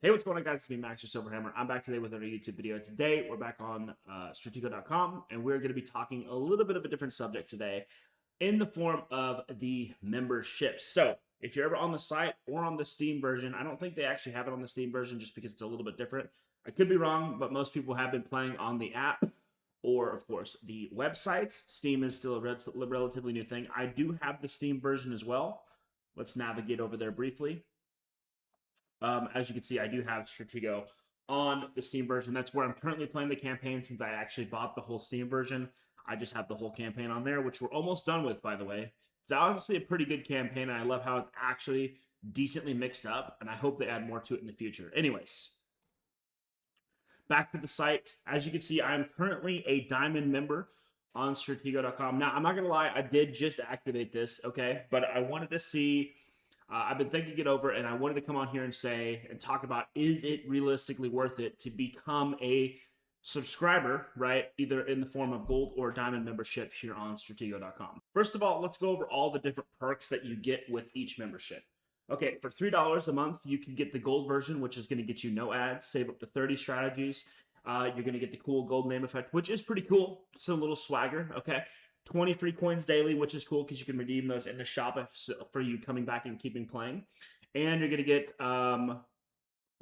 Hey, what's going on, guys? It's me, Max, or Silverhammer. I'm back today with another YouTube video. Today, we're back on stratego.com, and we're going to be talking a little bit of a different subject today in the form of the memberships. So, if you're ever on the site or on the Steam version, I don't think they actually have it on the Steam version just because it's a little bit different. I could be wrong, but most people have been playing on the app or, of course, the website. Steam is still a relatively new thing. I do have the Steam version as well. Let's navigate over there briefly. As you can see, I do have Stratego on the Steam version. That's where I'm currently playing the campaign since I actually bought the whole Steam version. I just have the whole campaign on there, which we're almost done with, by the way. It's obviously a pretty good campaign, and I love how it's actually decently mixed up, and I hope they add more to it in the future. Anyways, back to the site. As you can see, I'm currently a Diamond member on stratego.com. Now, I'm not going to lie, I did just activate this, okay? But I wanted to see... I've been thinking it over, and I wanted to come on here and say and talk about, is it realistically worth it to become a subscriber, right? Either in the form of gold or diamond membership here on stratego.com. First of all, let's go over all the different perks that you get with each membership. Okay, for $3 a month, you can get the gold version, which is going to get you no ads, save up to 30 strategies. You're going to get the cool gold name effect, which is pretty cool. It's a little swagger, okay? 20 free coins daily, which is cool because you can redeem those in the shop for you coming back and keeping playing. And you're going to get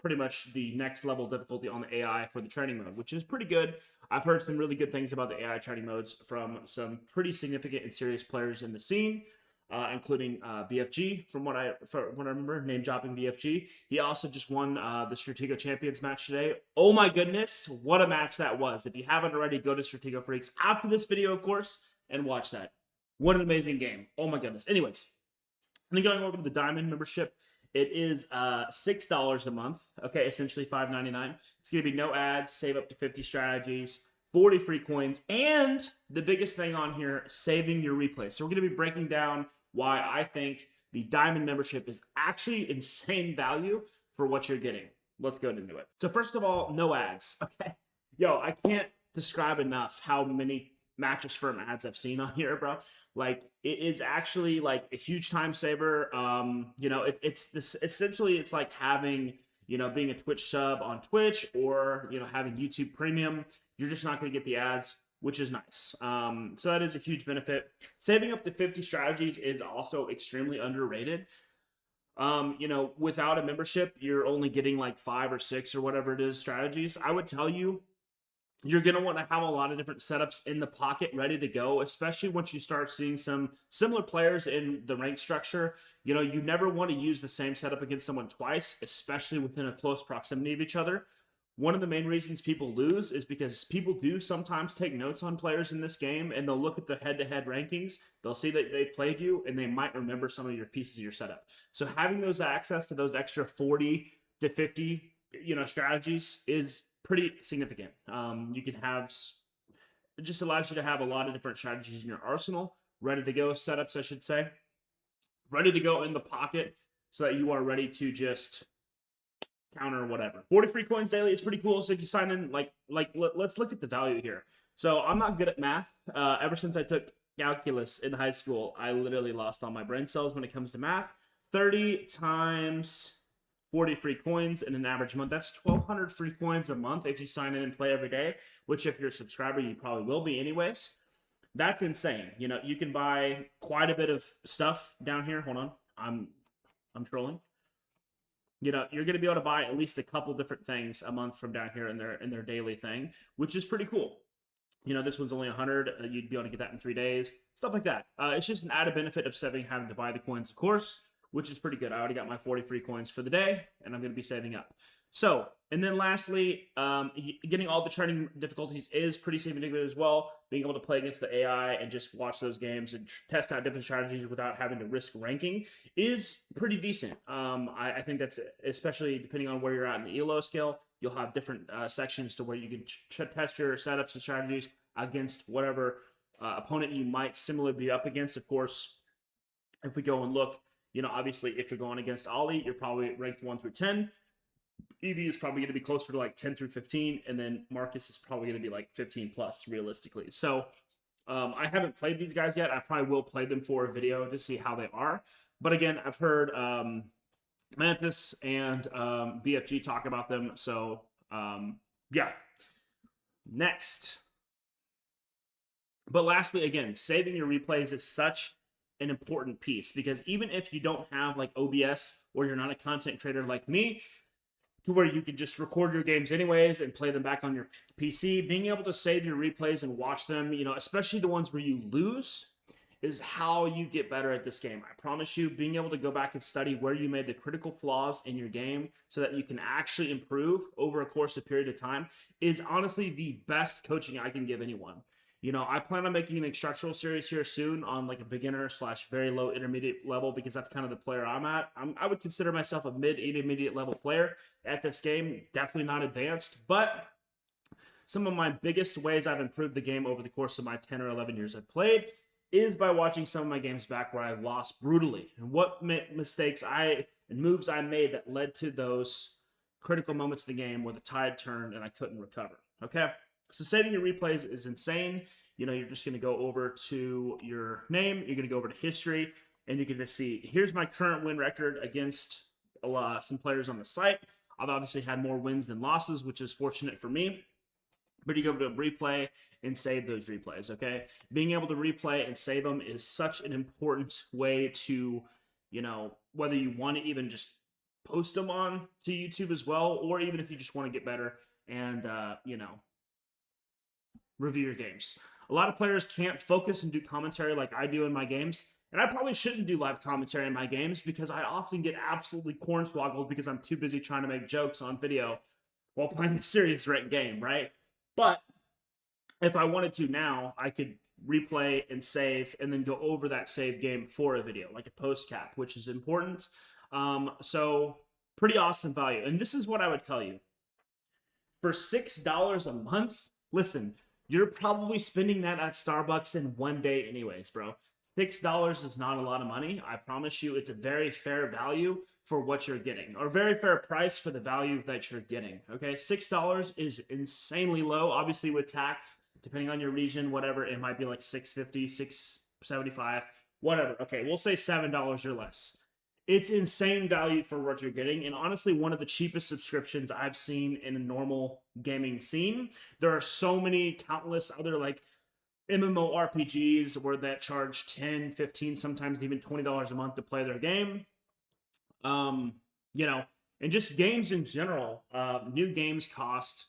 pretty much the next level difficulty on the AI for the training mode, which is pretty good. I've heard some really good things about the AI training modes from some pretty significant and serious players in the scene, including BFG, from what I remember, name dropping BFG. He also just won the Stratego Champions match today. Oh my goodness, what a match that was. If you haven't already, go to Stratego Freaks after this video, of course, and watch that. What an amazing game. Oh my goodness. Anyways, and then going over to the Diamond membership, it is $6 a month. Okay, essentially $5.99. It's going to be no ads, save up to 50 strategies, 40 free coins, and the biggest thing on here, saving your replays. So we're going to be breaking down why I think the Diamond membership is actually insane value for what you're getting. Let's go into it. So first of all, no ads. Okay. Yo, I can't describe enough how many Mattress Firm ads I've seen on here, bro. Like, it is actually like a huge time saver. It's this essentially, it's like having, being a Twitch sub on Twitch, or having YouTube Premium. You're just not going to get the ads, which is nice. So that is a huge benefit. Saving up to 50 strategies is also extremely underrated. Without a membership, you're only getting like 5 or 6 or whatever it is strategies. I would tell you, you're going to want to have a lot of different setups in the pocket ready to go, especially once you start seeing some similar players in the rank structure. You never want to use the same setup against someone twice, especially within a close proximity of each other. One of the main reasons people lose is because people do sometimes take notes on players in this game, and they'll look at the head-to-head rankings. They'll see that they played you, and they might remember some of your pieces of your setup. So having those access to those extra 40 to 50, strategies is pretty significant. You can have, it just allows you to have a lot of different strategies in your arsenal, ready to go, setups, I should say, ready to go in the pocket so that you are ready to just counter whatever. 40 free coins daily is pretty cool. So if you sign in, let's look at the value here. So I'm not good at math. Ever since I took calculus in high school, I literally lost all my brain cells when it comes to math. 30 times 40 free coins in an average month. That's 1,200 free coins a month if you sign in and play every day, which if you're a subscriber, you probably will be anyways. That's insane. You can buy quite a bit of stuff down here. Hold on. I'm trolling. You're going to be able to buy at least a couple different things a month from down here in their daily thing, which is pretty cool. This one's only 100. You'd be able to get that in 3 days. Stuff like that. It's just an added benefit of having to buy the coins, of course, which is pretty good. I already got my 40 free coins for the day, and I'm going to be saving up. So, and then lastly, getting all the training difficulties is pretty significant as well. Being able to play against the AI and just watch those games and test out different strategies without having to risk ranking is pretty decent. I think that's, especially depending on where you're at in the ELO scale, you'll have different sections to where you can test your setups and strategies against whatever opponent you might similarly be up against. Of course, if we go and look, obviously, if you're going against Ollie, you're probably ranked 1 through 10. Evie is probably going to be closer to like 10 through 15, and then Marcus is probably going to be like 15 plus, realistically. So I haven't played these guys yet. I probably will play them for a video to see how they are. But again, I've heard Mantis and BFG talk about them. So yeah. Next, but lastly, again, saving your replays is such an important piece because even if you don't have like OBS or you're not a content creator like me, to where you can just record your games anyways and play them back on your PC, being able to save your replays and watch them, especially the ones where you lose, is how you get better at this game. I promise you, being able to go back and study where you made the critical flaws in your game so that you can actually improve over a course of period of time is honestly the best coaching I can give anyone. I plan on making an instructional series here soon on like a beginner slash very low intermediate level because that's kind of the player I'm at. I would consider myself a mid intermediate level player at this game. Definitely not advanced, but some of my biggest ways I've improved the game over the course of my 10 or 11 years I've played is by watching some of my games back where I lost brutally and what mistakes and moves I made that led to those critical moments of the game where the tide turned and I couldn't recover. Okay, so saving your replays is insane. You're just going to go over to your name, you're going to go over to history, and you can just see here's my current win record against some players on the site. I've obviously had more wins than losses, which is fortunate for me. But you go to replay and save those replays, okay? Being able to replay and save them is such an important way to, whether you want to even just post them on to YouTube as well, or even if you just want to get better and, review your games. A lot of players can't focus and do commentary like I do in my games. And I probably shouldn't do live commentary in my games because I often get absolutely cornswoggled because I'm too busy trying to make jokes on video while playing a serious ranked game, right? But if I wanted to now, I could replay and save and then go over that save game for a video, like a post cap, which is important. So pretty awesome value. And this is what I would tell you. For $6 a month, listen, you're probably spending that at Starbucks in one day anyways, bro. $6 is not a lot of money. I promise you it's a very fair value for what you're getting, or very fair price for the value that you're getting. Okay, $6 is insanely low. Obviously, with tax, depending on your region, whatever, it might be like $6.50, $6.75, whatever. Okay, we'll say $7 or less. It's insane value for what you're getting, and honestly, one of the cheapest subscriptions I've seen in a normal gaming scene. There are so many countless other like MMORPGs where that charge 10, 15, sometimes even $20 a month to play their game. Um, you know, and just games in general. New games cost,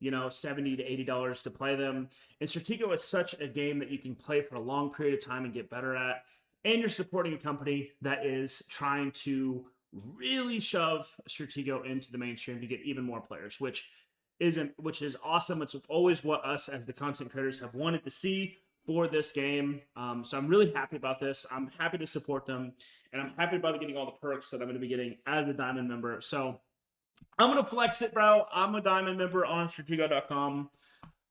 $70 to $80 to play them. And Stratego is such a game that you can play for a long period of time and get better at. And you're supporting a company that is trying to really shove Stratego into the mainstream to get even more players, which is awesome. It's always what us as the content creators have wanted to see for this game. So I'm really happy about this. I'm happy to support them, and I'm happy about getting all the perks that I'm going to be getting as a Diamond member. So I'm going to flex it, bro. I'm a Diamond member on stratego.com.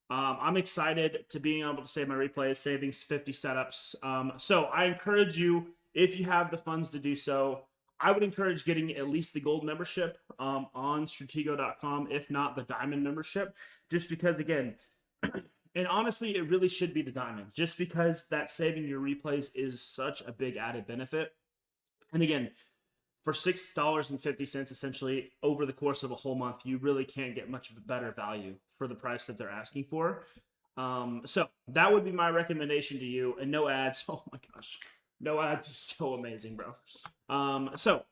I'm excited to being able to save my replays, saving 50 setups. So I encourage you, if you have the funds to do so, I would encourage getting at least the gold membership on stratego.com, if not the diamond membership, just because, again, and honestly, it really should be the diamond, just because that saving your replays is such a big added benefit. And again, for $6.50 essentially over the course of a whole month, you really can't get much of a better value for the price that they're asking for. So that would be my recommendation to you. And no ads. Oh my gosh. No ads is so amazing, bro. So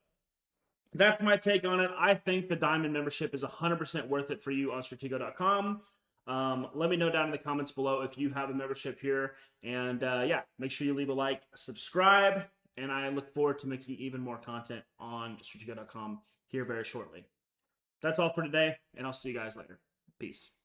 that's my take on it. I think the Diamond membership is 100% worth it for you on stratego.com. Let me know down in the comments below if you have a membership here. And yeah, make sure you leave a like, subscribe, and I look forward to making even more content on stratego.com here very shortly. That's all for today, and I'll see you guys later. Peace.